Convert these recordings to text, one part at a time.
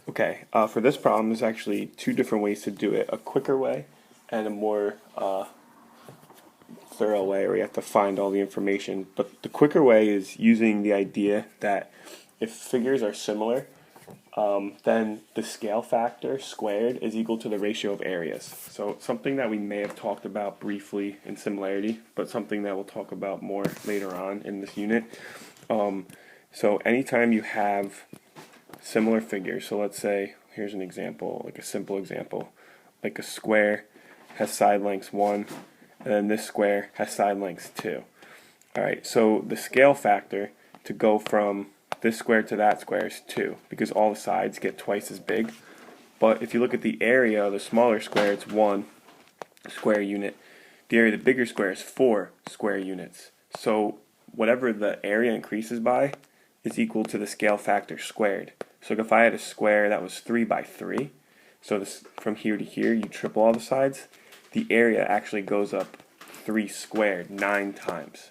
Okay, for this problem, there's actually two different ways to do it, a quicker way and a more thorough way where you have to find all the information. But the quicker way is using the idea that if figures are similar, then the scale factor squared is equal to the ratio of areas. So something that we may have talked about briefly in similarity, but something that we'll talk about more later on in this unit. So anytime you have similar figures, so let's say, here's an example, like a simple example, like a square has side lengths 1, and then this square has side lengths 2. Alright, so the scale factor to go from this square to that square is 2, because all the sides get twice as big. But if you look at the area of the smaller square, it's 1 square unit. The area of the bigger square is 4 square units. So whatever the area increases by is equal to the scale factor squared. So if I had a square that was 3 by 3, so this, from here to here, you triple all the sides, the area actually goes up 3 squared 9 times.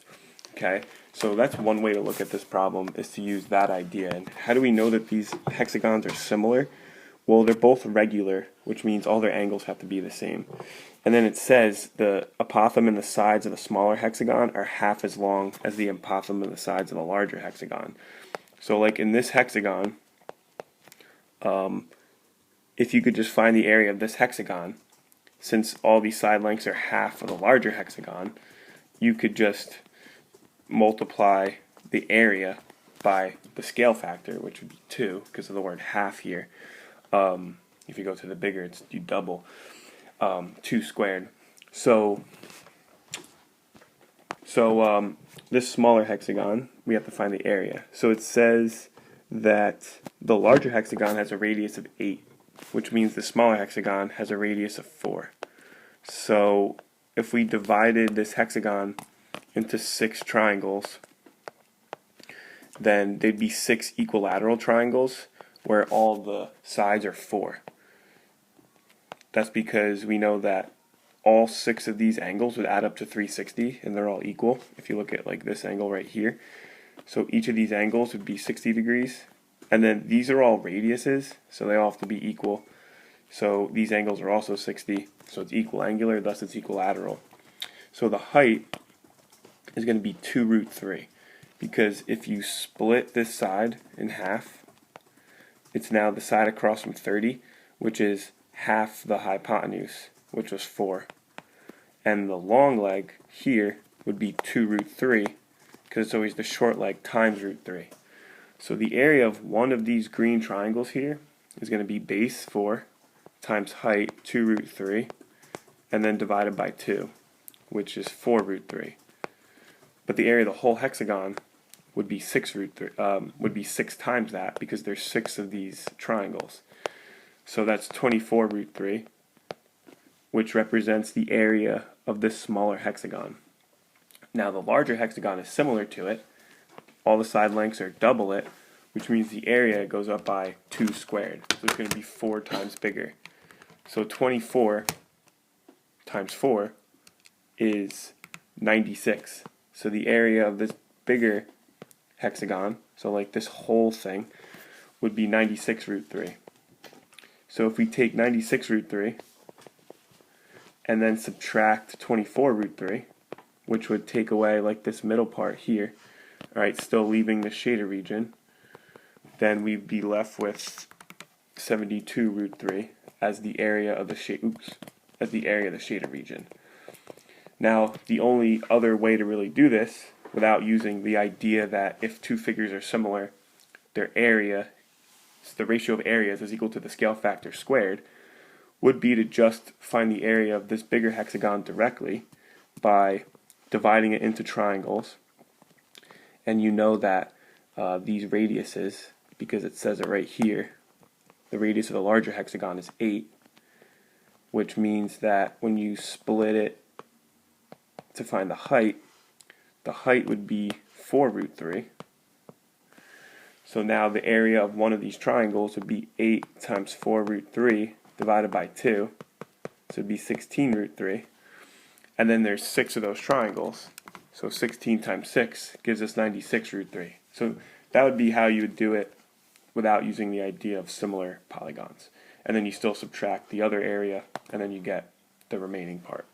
Okay, so that's one way to look at this problem, is to use that idea. And how do we know that these hexagons are similar? Well, they're both regular, which means all their angles have to be the same. And then it says the apothem and the sides of the smaller hexagon are half as long as the apothem and the sides of the larger hexagon. So like in this hexagon, if you could just find the area of this hexagon, since all these side lengths are half of the larger hexagon, you could just multiply the area by the scale factor, which would be 2 because of the word half here. If you go to the bigger, you double 2 squared. So this smaller hexagon, we have to find the area. So it says that the larger hexagon has a radius of 8, which means the smaller hexagon has a radius of 4. So if we divided this hexagon into 6 triangles, then they'd be 6 equilateral triangles where all the sides are 4. That's because we know that all 6 of these angles would add up to 360, and they're all equal. If you look at like this angle right here, so each of these angles would be 60 degrees, and then these are all radiuses, so they all have to be equal. So these angles are also 60, so it's equiangular, thus it's equilateral. So the height is going to be 2 root 3, because if you split this side in half, it's now the side across from 30, which is half the hypotenuse, which was 4. And the long leg here would be 2 root 3, because it's always the short leg times root 3. So the area of one of these green triangles here is going to be base 4 times height 2 root 3, and then divided by 2, which is 4 root 3. But the area of the whole hexagon would be 6 root 3, would be 6 times that, because there's 6 of these triangles. So that's 24 root 3, which represents the area of this smaller hexagon. Now the larger hexagon is similar to it. All the side lengths are double it, which means the area goes up by 2 squared. So it's going to be 4 times bigger. So 24 times 4 is 96. So the area of this bigger hexagon, so like this whole thing, would be 96 root 3. So if we take 96 root 3 and then subtract 24 root 3, which would take away like this middle part here, alright, still leaving the shader region, then we'd be left with 72 root 3 as the area of the shader region. Now, the only other way to really do this, without using the idea that if two figures are similar, their area, so the ratio of areas is equal to the scale factor squared, would be to just find the area of this bigger hexagon directly by dividing it into triangles. And you know that these radiuses, because it says it right here, the radius of the larger hexagon is 8, which means that when you split it to find the height would be 4 root 3. So now the area of one of these triangles would be 8 times 4 root 3 divided by 2. So it would be 16 root 3. And then there's 6 of those triangles. So 16 times 6 gives us 96 root 3. So that would be how you would do it without using the idea of similar polygons. And then you still subtract the other area, and then you get the remaining part.